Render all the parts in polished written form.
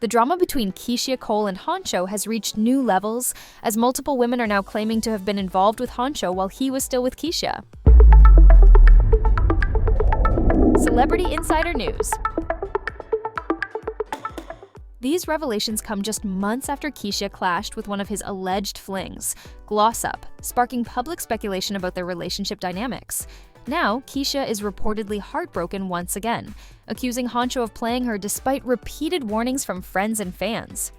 The drama between Keyshia Cole and Honcho has reached new levels, as multiple women are now claiming to have been involved with Honcho while he was still with Keyshia. Celebrity Insider News. These revelations come just months after Keyshia clashed with one of his alleged flings, Gloss Up, sparking public speculation about their relationship dynamics. Now, Keyshia is reportedly heartbroken once again, accusing Honcho of playing her despite repeated warnings from friends and fans.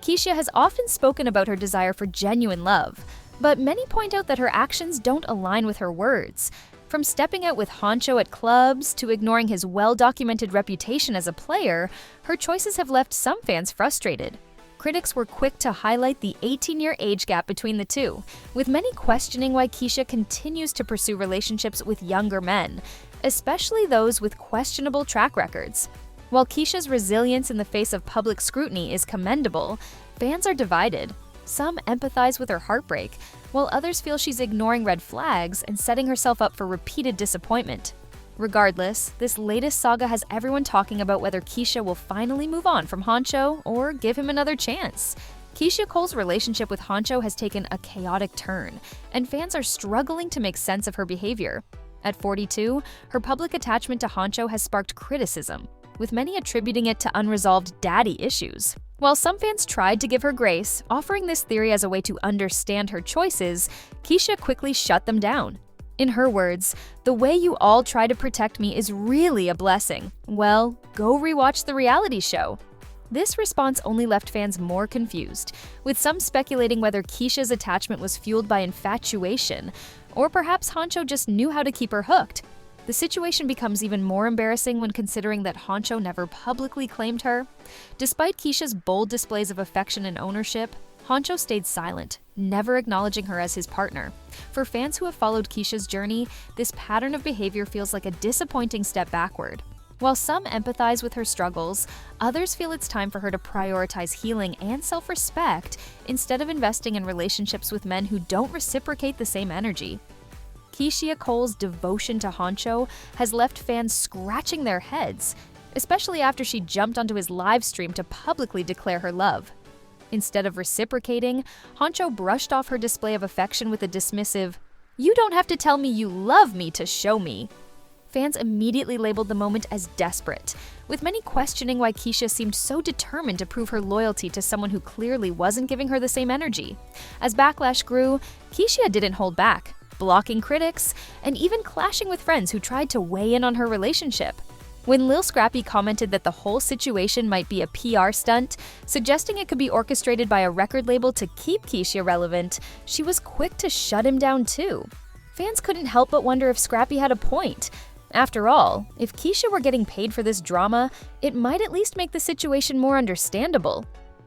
Keyshia has often spoken about her desire for genuine love, but many point out that her actions don't align with her words. From stepping out with Honcho at clubs to ignoring his well-documented reputation as a player, her choices have left some fans frustrated. Critics were quick to highlight the 18-year age gap between the two, with many questioning why Keyshia continues to pursue relationships with younger men, especially those with questionable track records. While Keyshia's resilience in the face of public scrutiny is commendable, fans are divided. Some empathize with her heartbreak, while others feel she's ignoring red flags and setting herself up for repeated disappointment. Regardless, this latest saga has everyone talking about whether Keyshia will finally move on from Honcho or give him another chance. Keyshia Cole's relationship with Honcho has taken a chaotic turn, and fans are struggling to make sense of her behavior. At 42, her public attachment to Honcho has sparked criticism, with many attributing it to unresolved daddy issues. While some fans tried to give her grace, offering this theory as a way to understand her choices, Keyshia quickly shut them down. In her words, "The way you all try to protect me is really a blessing. Well, go rewatch the reality show." This response only left fans more confused, with some speculating whether Keyshia's attachment was fueled by infatuation, or perhaps Honcho just knew how to keep her hooked. The situation becomes even more embarrassing when considering that Honcho never publicly claimed her. Despite Keyshia's bold displays of affection and ownership, Honcho stayed silent, never acknowledging her as his partner. For fans who have followed Keyshia's journey, this pattern of behavior feels like a disappointing step backward. While some empathize with her struggles, others feel it's time for her to prioritize healing and self-respect instead of investing in relationships with men who don't reciprocate the same energy. Keyshia Cole's devotion to Honcho has left fans scratching their heads, especially after she jumped onto his live stream to publicly declare her love. Instead of reciprocating, Honcho brushed off her display of affection with a dismissive, "You don't have to tell me you love me to show me." Fans immediately labeled the moment as desperate, with many questioning why Keyshia seemed so determined to prove her loyalty to someone who clearly wasn't giving her the same energy. As backlash grew, Keyshia didn't hold back, blocking critics, and even clashing with friends who tried to weigh in on her relationship. When Lil Scrappy commented that the whole situation might be a PR stunt, suggesting it could be orchestrated by a record label to keep Keyshia relevant, she was quick to shut him down too. Fans couldn't help but wonder if Scrappy had a point. After all, if Keyshia were getting paid for this drama, it might at least make the situation more understandable.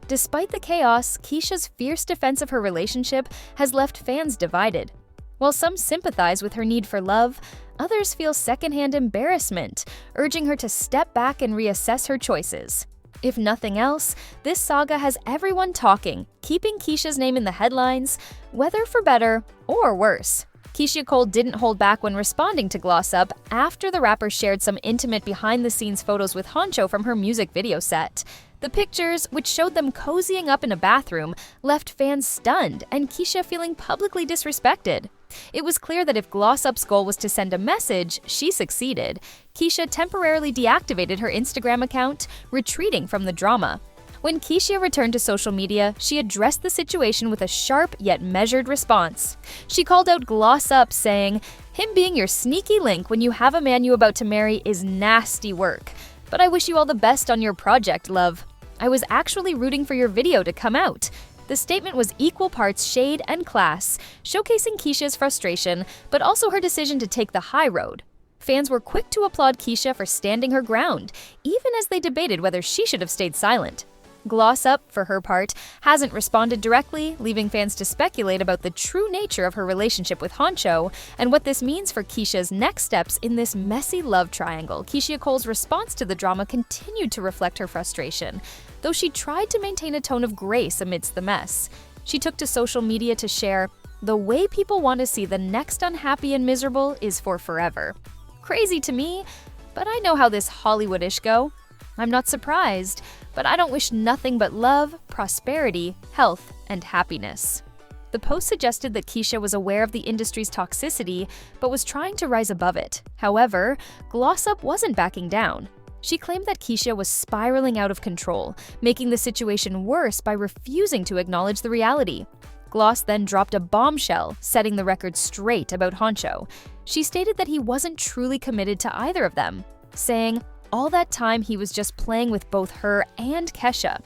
Despite the chaos, Keyshia's fierce defense of her relationship has left fans divided. While some sympathize with her need for love, others feel secondhand embarrassment, urging her to step back and reassess her choices. If nothing else, this saga has everyone talking, keeping Keyshia's name in the headlines, whether for better or worse. Keyshia Cole didn't hold back when responding to Gloss Up after the rapper shared some intimate behind-the-scenes photos with Honcho from her music video set. The pictures, which showed them cozying up in a bathroom, left fans stunned and Keyshia feeling publicly disrespected. It was clear that if Gloss Up's goal was to send a message, she succeeded. Keyshia temporarily deactivated her Instagram account, retreating from the drama. When Keyshia returned to social media, she addressed the situation with a sharp yet measured response. She called out Gloss Up, saying, "Him being your sneaky link when you have a man you about to marry is nasty work. But I wish you all the best on your project, love. I was actually rooting for your video to come out." The statement was equal parts shade and class, showcasing Keyshia's frustration, but also her decision to take the high road. Fans were quick to applaud Keyshia for standing her ground, even as they debated whether she should have stayed silent. Gloss Up, for her part, hasn't responded directly, leaving fans to speculate about the true nature of her relationship with Honcho and what this means for Keyshia's next steps in this messy love triangle. Keyshia Cole's response to the drama continued to reflect her frustration, though she tried to maintain a tone of grace amidst the mess. She took to social media to share, "The way people want to see the next unhappy and miserable is for forever. Crazy to me, but I know how this Hollywood-ish go. I'm not surprised. but I don't wish nothing but love, prosperity, health, and happiness. The post suggested that Keyshia was aware of the industry's toxicity, but was trying to rise above it. However, Gloss Up wasn't backing down. She claimed that Keyshia was spiraling out of control, making the situation worse by refusing to acknowledge the reality. Gloss then dropped a bombshell, setting the record straight about Honcho. She stated that he wasn't truly committed to either of them, saying, all that time he was just playing with both her and Kesha.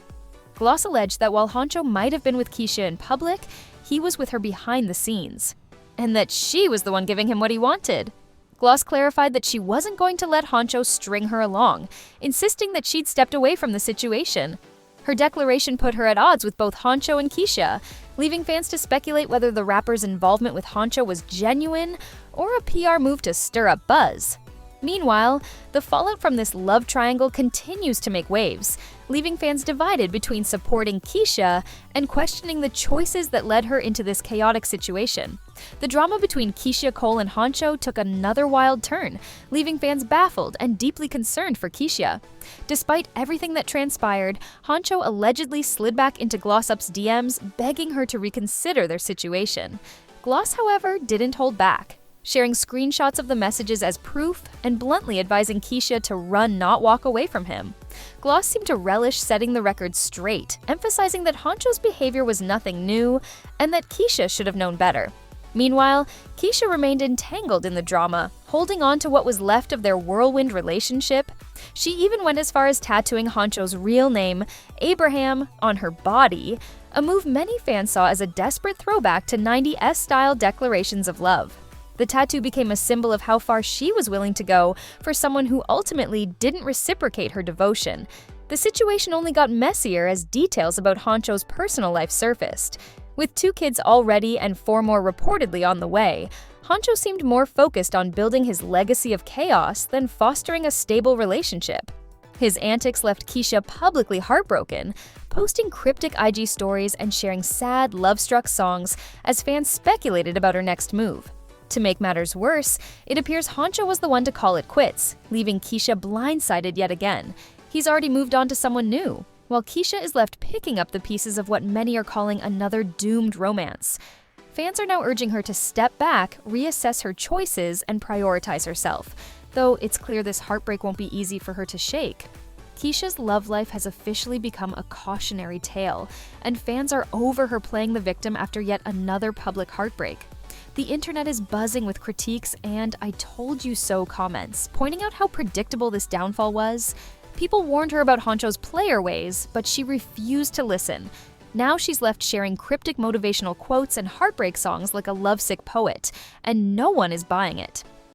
Gloss alleged that while Honcho might have been with Keyshia in public, he was with her behind the scenes, and that she was the one giving him what he wanted. Gloss clarified that she wasn't going to let Honcho string her along, insisting that she'd stepped away from the situation. Her declaration put her at odds with both Honcho and Keyshia, leaving fans to speculate whether the rapper's involvement with Honcho was genuine or a PR move to stir up buzz. Meanwhile, the fallout from this love triangle continues to make waves, leaving fans divided between supporting Keyshia and questioning the choices that led her into this chaotic situation. The drama between Keyshia Cole and Honcho took another wild turn, leaving fans baffled and deeply concerned for Keyshia. Despite everything that transpired, Honcho allegedly slid back into Gloss Up's DMs, begging her to reconsider their situation. Gloss, however, didn't hold back, sharing screenshots of the messages as proof and bluntly advising Keyshia to run, not walk away from him. Gloss seemed to relish setting the record straight, emphasizing that Honcho's behavior was nothing new and that Keyshia should have known better. Meanwhile, Keyshia remained entangled in the drama, holding on to what was left of their whirlwind relationship. She even went as far as tattooing Honcho's real name, Abraham, on her body, a move many fans saw as a desperate throwback to 90s-style declarations of love. The tattoo became a symbol of how far she was willing to go for someone who ultimately didn't reciprocate her devotion. The situation only got messier as details about Honcho's personal life surfaced. With 2 kids already and 4 more reportedly on the way, Honcho seemed more focused on building his legacy of chaos than fostering a stable relationship. His antics left Keyshia publicly heartbroken, posting cryptic IG stories and sharing sad, love-struck songs as fans speculated about her next move. To make matters worse, it appears Honcho was the one to call it quits, leaving Keyshia blindsided yet again. He's already moved on to someone new, while Keyshia is left picking up the pieces of what many are calling another doomed romance. Fans are now urging her to step back, reassess her choices, and prioritize herself, though it's clear this heartbreak won't be easy for her to shake. Keyshia's love life has officially become a cautionary tale, and fans are over her playing the victim after yet another public heartbreak. The internet is buzzing with critiques and "I told you so" comments, pointing out how predictable this downfall was. People warned her about Honcho's player ways, but she refused to listen. Now she's left sharing cryptic motivational quotes and heartbreak songs like a lovesick poet, and no one is buying it.